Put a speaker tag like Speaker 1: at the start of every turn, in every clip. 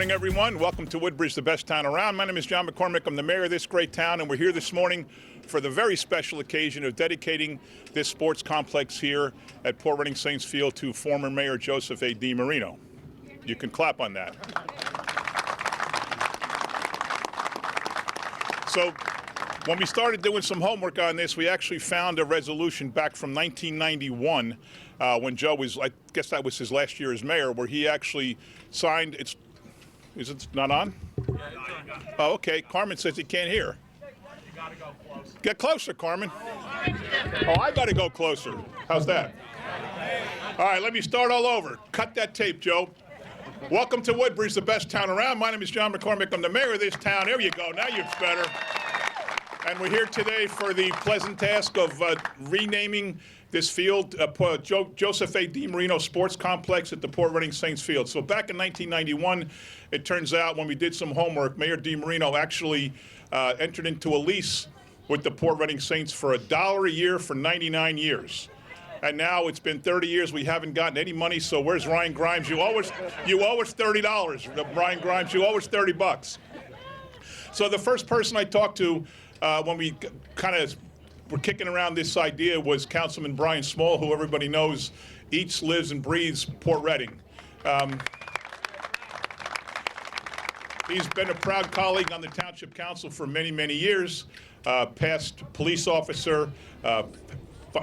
Speaker 1: morning, everyone. Welcome to Woodbridge, the best town around. My name is John McCormick. I'm the mayor of this great town, and we're here this morning for the very special occasion of dedicating this sports complex here at Port Reading Saints Field to former Mayor Joseph A. DeMarino. You can clap on that. So when we started doing some homework on this, we actually found a resolution back from 1991 when Joe was, I guess that was his last year as mayor, where he actually signed, is it not on? Yeah, it's on. Oh, okay. Carmen says he can't hear. You gotta go closer. Get closer, Carmen. Oh, I gotta go closer. How's that? All right, let me start all over. Cut that tape, Joe. Welcome to Woodbridge, the best town around. My name is John McCormick. I'm the mayor of this town. There you go. Now you're better. And we're here today for the pleasant task of renaming this field Joseph A. DeMarino Sports Complex at the Port Reading Saints Field. So back in 1991, it turns out when we did some homework, Mayor DeMarino actually entered into a lease with the Port Reading Saints for $1 a year for 99 years. And now it's been 30 years, we haven't gotten any money, so where's Ryan Grimes? You owe us $30, Ryan Grimes, you owe us $30. So the first person I talked to when we kind of were kicking around this idea was Councilman Brian Small, who everybody knows eats, lives, and breathes Port Reading. He's been a proud colleague on the Township Council for many, many years, past police officer,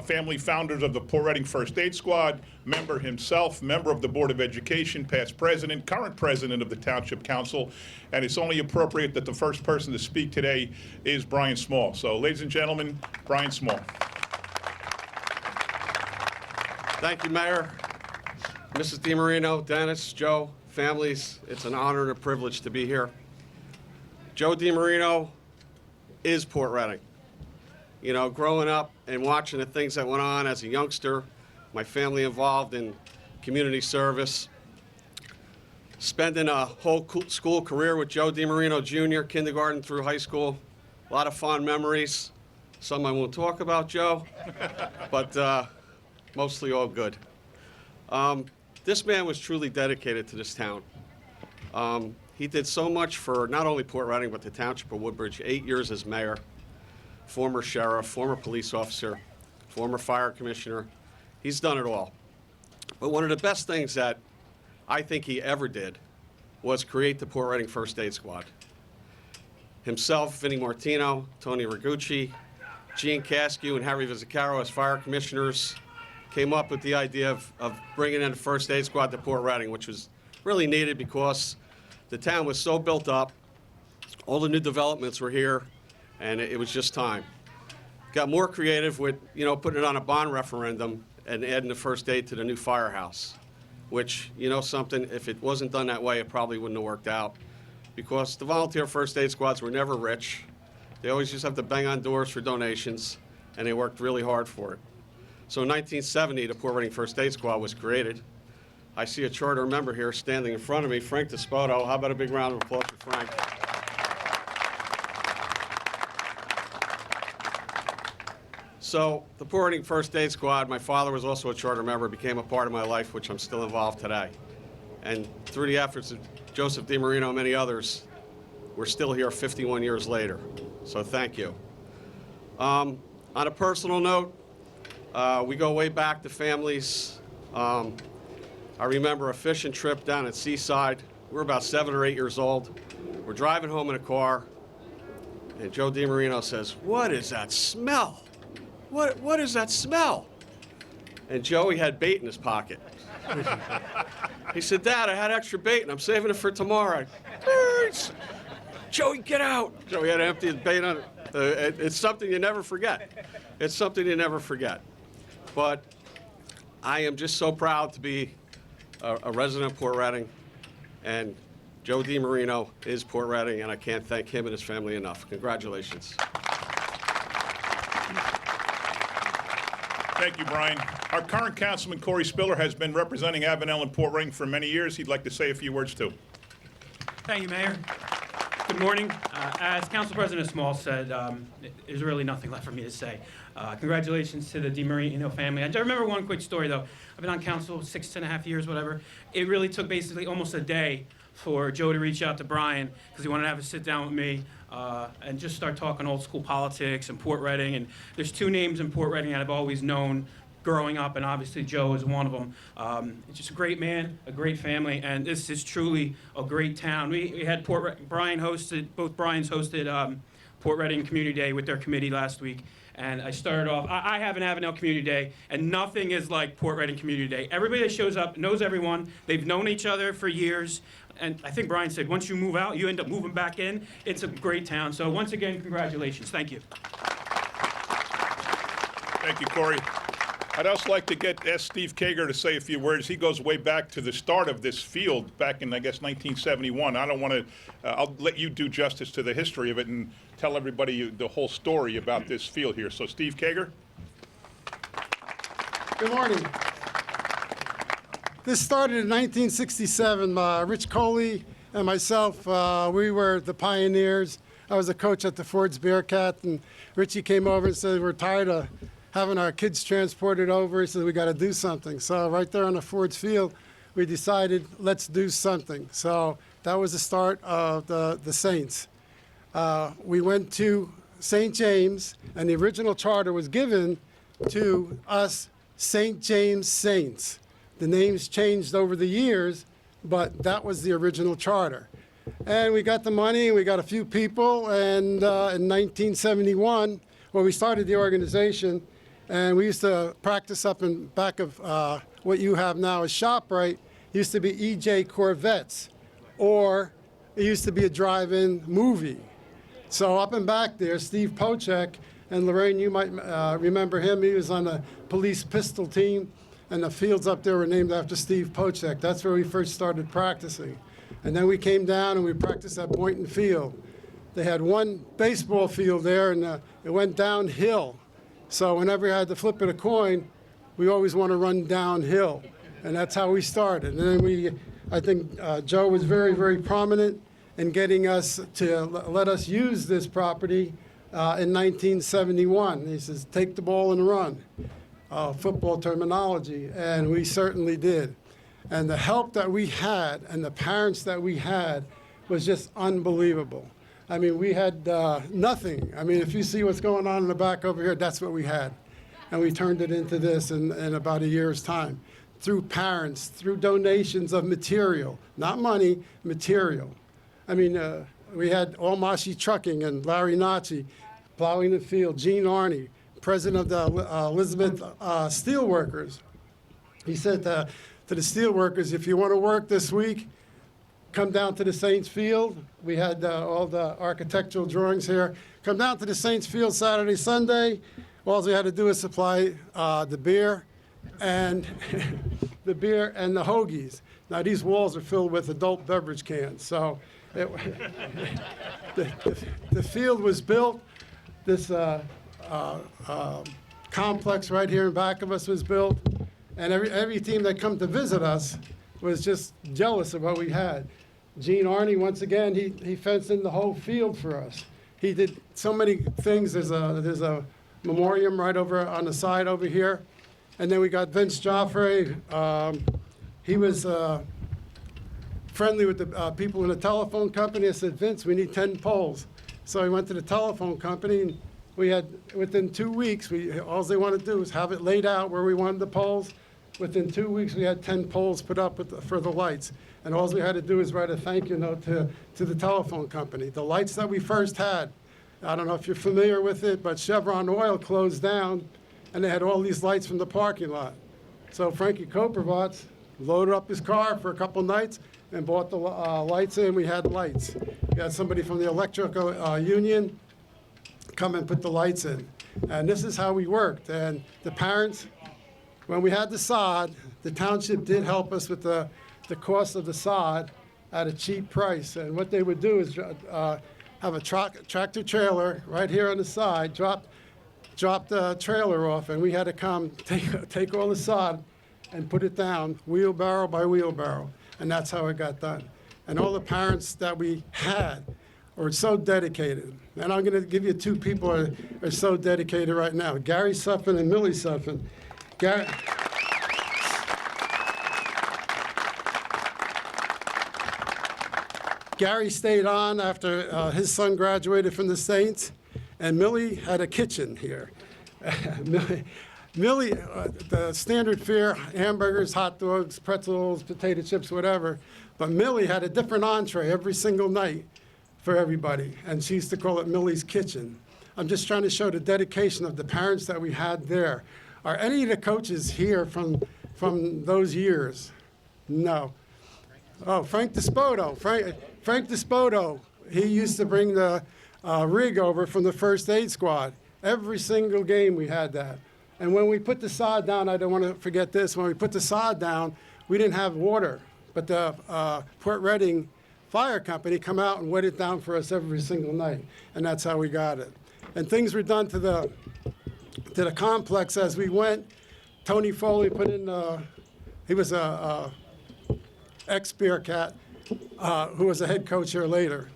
Speaker 1: family founders of the Port Reading First Aid Squad, member himself, member of the Board of Education, past president, current president of the Township Council, and it's only appropriate that the first person to speak today is Brian Small. So, ladies and gentlemen, Brian Small.
Speaker 2: Thank you, Mayor. Mrs. DeMarino, Dennis, Joe, families, it's an honor and a privilege to be here. Joe DeMarino is Port Reading. You know, growing up and watching the things that went on as a youngster, my family involved in community service, spending a whole school career with Joe DeMarino Jr., kindergarten through high school, a lot of fond memories. Some I won't talk about, Joe, but mostly all good. This man was truly dedicated to this town. He did so much for not only Port Reading, but the Township of Woodbridge, 8 years as mayor. Former sheriff, former police officer, former fire commissioner. He's done it all. But one of the best things that I think he ever did was create the Port Reading First Aid Squad. Himself, Vinnie Martino, Tony Ragucci, Gene Caskew, and Harry Vizzacaro as fire commissioners came up with the idea of bringing in the First Aid Squad to Port Reading, which was really needed because the town was so built up. All the new developments were here. And it was just time. Got more creative with, you know, putting it on a bond referendum and adding the first aid to the new firehouse, which, you know something, if it wasn't done that way, it probably wouldn't have worked out because the volunteer first aid squads were never rich. They always just have to bang on doors for donations, and they worked really hard for it. So in 1970, the Port Reading First Aid Squad was created. I see a charter member here standing in front of me, Frank Despoto. How about a big round of applause for Frank? So the Port Reading First Aid Squad, my father was also a charter member, became a part of my life, which I'm still involved today. And through the efforts of Joseph DeMarino and many others, we're still here 51 years later. So thank you. On a personal note, we go way back to families. I remember a fishing trip down at Seaside. We were about 7 or 8 years old. We're driving home in a car, and Joe DeMarino says, "What is that smell? What is that smell?" And Joey had bait in his pocket. He said, "Dad, I had extra bait and I'm saving it for tomorrow." Joey, get out. Joey had to empty his bait on it. It's something you never forget. It's something you never forget. But I am just so proud to be a resident of Port Reading, and Joe DeMarino is Port Reading, and I can't thank him and his family enough. Congratulations.
Speaker 1: Thank you, Brian. Our current councilman, Corey Spiller, has been representing Avenel and Port Reading for many years. He'd like to say a few words, too.
Speaker 3: Thank you, Mayor. Good morning. As Council President Small said, there's really nothing left for me to say. Congratulations to the DeMarino family. I remember one quick story, though. I've been on council 6.5 years, whatever. It really took basically almost a day for Joe to reach out to Brian because he wanted to have a sit down with me and just start talking old school politics and Port Reading. And there's two names in Port Reading that I've always known growing up, and obviously Joe is one of them. Just a great man, a great family, and this is truly a great town. We had Brian hosted, both Brians hosted Port Reading Community Day with their committee last week. And I started off, I have an Avenel Community Day, and nothing is like Port Reading Community Day. Everybody that shows up knows everyone. They've known each other for years. And I think Brian said, once you move out, you end up moving back in. It's a great town. So once again, congratulations. Thank you.
Speaker 1: Thank you, Corey. I'd also like to ask Steve Kager to say a few words. He goes way back to the start of this field back in, I guess, 1971. I don't want to, I'll let you do justice to the history of it and tell everybody the whole story about this field here. So, Steve Kager.
Speaker 4: Good morning. This started in 1967. Rich Coley and myself, we were the pioneers. I was a coach at the Ford's Bearcat, and Richie came over and said, we're tired of having our kids transported over. He said, we got to do something. So right there on the Ford's field, we decided, let's do something. So that was the start of the Saints. We went to St. James, and the original charter was given to us St. James Saints. The names changed over the years, but that was the original charter. And we got the money, we got a few people, and in 1971, well, we started the organization, and we used to practice up in back of what you have now as ShopRite. Used to be EJ Corvettes, or it used to be a drive-in movie. So up and back there, Steve Pochek, and Lorraine, you might remember him. He was on the police pistol team, and the fields up there were named after Steve Pochek. That's where we first started practicing. And then we came down and we practiced at Boynton Field. They had one baseball field there, and it went downhill. So whenever I had to flip it a coin, we always want to run downhill. And that's how we started. And then I think Joe was very, very prominent in getting us to let us use this property in 1971. He says, take the ball and run, football terminology. And we certainly did. And the help that we had and the parents that we had was just unbelievable. I mean, we had nothing. I mean, if you see what's going on in the back over here, that's what we had. And we turned it into this in about a year's time. Through parents, through donations of material, not money, material. I mean, we had Almashi Trucking and Larry Nachi plowing the field. Gene Arney, president of the Elizabeth Steelworkers. He said to the steelworkers, if you want to work this week, come down to the Saints Field. We had all the architectural drawings here. Come down to the Saints Field Saturday, Sunday. All we had to do is supply the beer and the beer and the hoagies. Now these walls are filled with adult beverage cans. So the field was built. This complex right here in back of us was built, and every team that come to visit us was just jealous of what we had. Gene Arney, once again, he fenced in the whole field for us. He did so many things. There's a memoriam right over on the side over here. And then we got Vince Joffrey. He was friendly with the people in the telephone company. I said, Vince, we need 10 poles. So he went to the telephone company, and we had, within 2 weeks, all they wanted to do was have it laid out where we wanted the poles. Within 2 weeks, we had 10 poles put up for the lights. And all we had to do is write a thank you note to the telephone company. The lights that we first had, I don't know if you're familiar with it, but Chevron Oil closed down, and they had all these lights from the parking lot. So Frankie Kopervatz loaded up his car for a couple nights and bought the lights in. We had lights. We had somebody from the electrical union come and put the lights in. And this is how we worked. And the parents, when we had the sod, the township did help us with the cost of the sod at a cheap price. And what they would do is have a tractor trailer right here on the side, drop the trailer off, and we had to come take all the sod and put it down wheelbarrow by wheelbarrow. And that's how it got done. And all the parents that we had were so dedicated. And I'm going to give you two people who are so dedicated right now, Gary Suffin and Millie Suffin. Gary stayed on after his son graduated from the Saints, and Millie had a kitchen here. Millie, the standard fare, hamburgers, hot dogs, pretzels, potato chips, whatever. But Millie had a different entree every single night for everybody, and she used to call it Millie's Kitchen. I'm just trying to show the dedication of the parents that we had there. Are any of the coaches here from those years? No. Oh, Frank Despodo. Frank Despodo. He used to bring the rig over from the first aid squad. Every single game we had that. And when we put the sod down, I don't want to forget this, when we put the sod down, we didn't have water. But the Port Reading Fire Company come out and wet it down for us every single night. And that's how we got it. And things were done to the complex as we went. Tony Foley put in, he was a ex-Bearcat who was a head coach here later.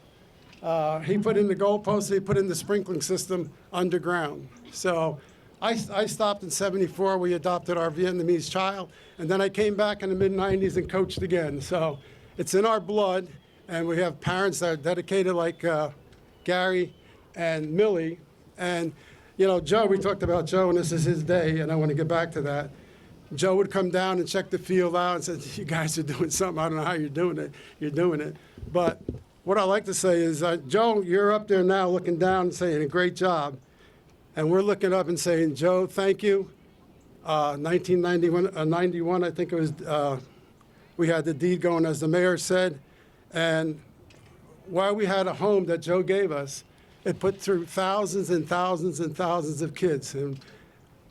Speaker 4: He put in the goalposts, he put in the sprinkling system underground. So I stopped in '74, we adopted our Vietnamese child, and then I came back in the mid-'90s and coached again. So it's in our blood, and we have parents that are dedicated like Gary and Millie. And, you know, Joe, we talked about Joe, and this is his day, and I want to get back to that. Joe would come down and check the field out and say, you guys are doing something. I don't know how you're doing it. You're doing it. But what I like to say is, Joe, you're up there now looking down and saying a great job. And we're looking up and saying, Joe, thank you. 1991, I think it was, we had the deed going, as the mayor said. And while we had a home that Joe gave us, it put through thousands and thousands and thousands of kids. And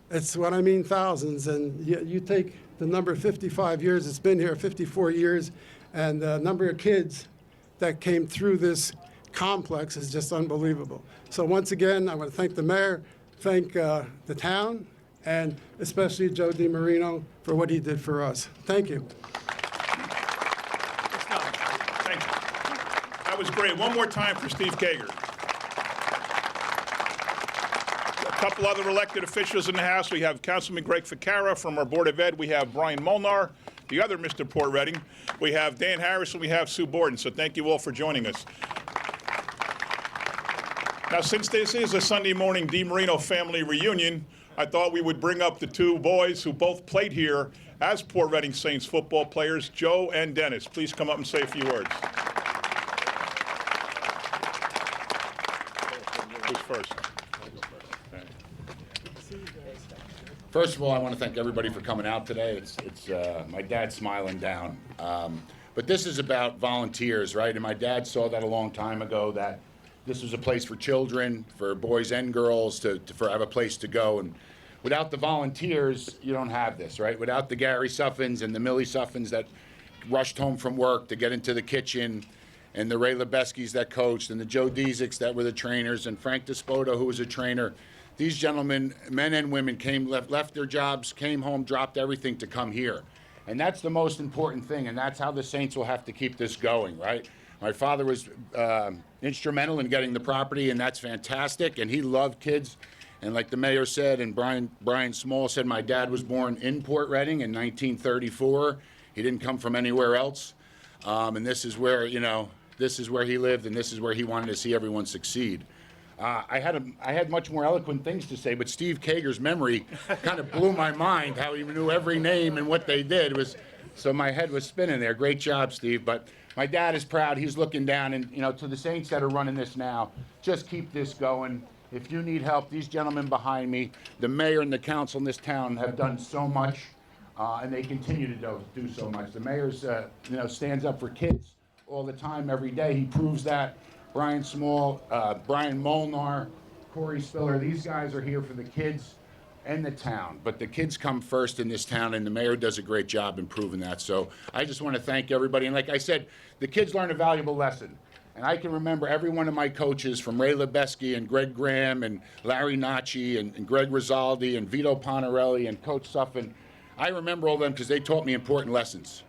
Speaker 4: it's what I mean, thousands. And you take the number 55 years it's been here, 54 years, and the number of kids that came through this complex is just unbelievable. So once again, I want to thank the mayor, thank the town, and especially Joe DeMarino for what he did for us. Thank you.
Speaker 1: Thank you. That was great. One more time for Steve Kager. A couple other elected officials in the House. We have Councilman Greg Ficarra from our Board of Ed. We have Brian Molnar, the other Mr. Port Reading. We have Dan Harris, and we have Sue Borden. So thank you all for joining us. Now, since this is a Sunday morning DeMarino family reunion, I thought we would bring up the two boys who both played here as Port Reading Saints football players, Joe and Dennis. Please come up and say a few words. Who's first?
Speaker 5: First of all, I want to thank everybody for coming out today. It's my dad's smiling down. But this is about volunteers, right? And my dad saw that a long time ago, that this was a place for children, for boys and girls to have a place to go. And without the volunteers, you don't have this, right? Without the Gary Suffins and the Millie Suffins that rushed home from work to get into the kitchen, and the Ray Lebeskis that coached, and the Joe Dieziks that were the trainers, and Frank Despodo, who was a trainer. These gentlemen, men and women, left their jobs, came home, dropped everything to come here. And that's the most important thing, and that's how the Saints will have to keep this going, right? My father was instrumental in getting the property, and that's fantastic, and he loved kids. And like the mayor said, and Brian Small said, my dad was born in Port Reading in 1934. He didn't come from anywhere else. And this is where, this is where he lived, and this is where he wanted to see everyone succeed. I had much more eloquent things to say, but Steve Kager's memory kind of blew my mind, how he knew every name and what they did. So my head was spinning there. Great job, Steve. But my dad is proud. He's looking down, and to the Saints that are running this now, just keep this going. If you need help, these gentlemen behind me, the mayor and the council in this town have done so much, and they continue to do so much. The mayor's, stands up for kids all the time, every day. He proves that. Brian Small, Brian Molnar, Corey Spiller, these guys are here for the kids and the town. But the kids come first in this town, and the mayor does a great job in proving that. So I just want to thank everybody. And like I said, the kids learn a valuable lesson. And I can remember every one of my coaches, from Ray Lebeski and Greg Graham and Larry Nacci and Greg Rizaldi and Vito Ponarelli and Coach Suffin. I remember all of them because they taught me important lessons.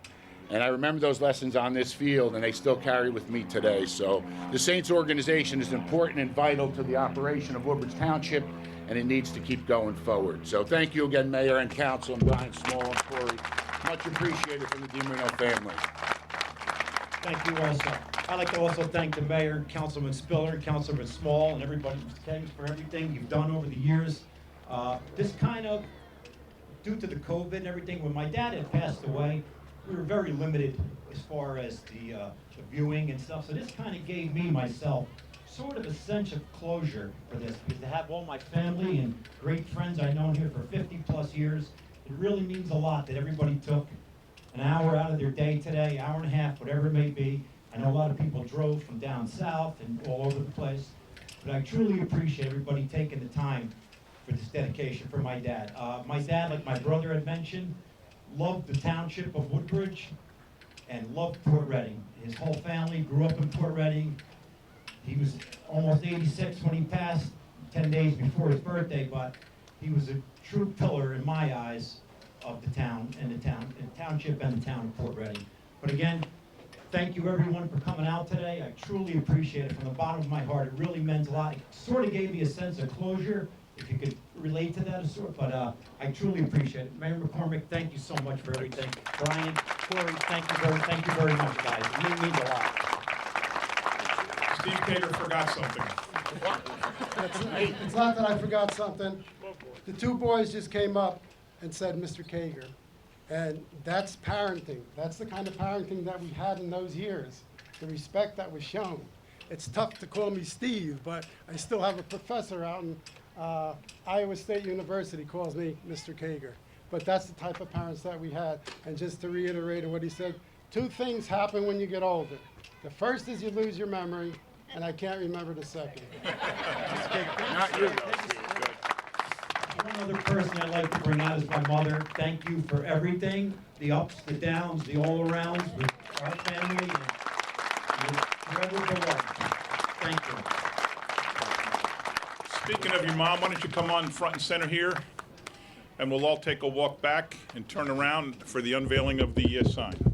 Speaker 5: And I remember those lessons on this field, and they still carry with me today. So the Saints organization is important and vital to the operation of Woodbridge Township, and it needs to keep going forward. So thank you again, Mayor and Council, and Brian Small and Corey. Much appreciated from the DeMarino family.
Speaker 6: Thank you also. I'd like to also thank the mayor, Councilman Spiller, Councilman Small, and everybody for everything you've done over the years. This kind of, due to the COVID and everything, when my dad had passed away, we were very limited as far as the viewing and stuff. So this kind of gave me, myself, sort of a sense of closure for this, because to have all my family and great friends I've known here for 50+ years, it really means a lot that everybody took an hour out of their day today, hour and a half, whatever it may be. I know a lot of people drove from down south and all over the place, but I truly appreciate everybody taking the time for this dedication for my dad. My dad, like my brother had mentioned, loved the township of Woodbridge and loved Port Reading. His whole family grew up in Port Reading. He was almost 86 when he passed, 10 days before his birthday, but he was a true pillar in my eyes of the town and the township and the town of Port Reading. But again, thank you everyone for coming out today. I truly appreciate it from the bottom of my heart. It really meant a lot. It sort of gave me a sense of closure, if you could relate to that, but I truly appreciate it. Mayor McCormick, thank you so much for everything. Brian, Corey, thank you very much, guys. It means a lot.
Speaker 1: Steve Kager forgot something.
Speaker 4: It's not that I forgot something. The two boys just came up and said, Mr. Kager. And that's parenting. That's the kind of parenting that we had in those years, the respect that was shown. It's tough to call me Steve, but I still have a professor out in Iowa State University calls me Mr. Kager. But that's the type of parents that we had. And just to reiterate what he said, two things happen when you get older. The first is you lose your memory, and I can't remember the second.
Speaker 5: Not you, though, Steve. Good.
Speaker 6: One other person I'd like to bring out is my mother. Thank you for everything, the ups, the downs, the all-arounds with our family, and forever beloved. Thank you.
Speaker 1: Speaking of your mom, why don't you come on front and center here, and we'll all take a walk back and turn around for the unveiling of the sign.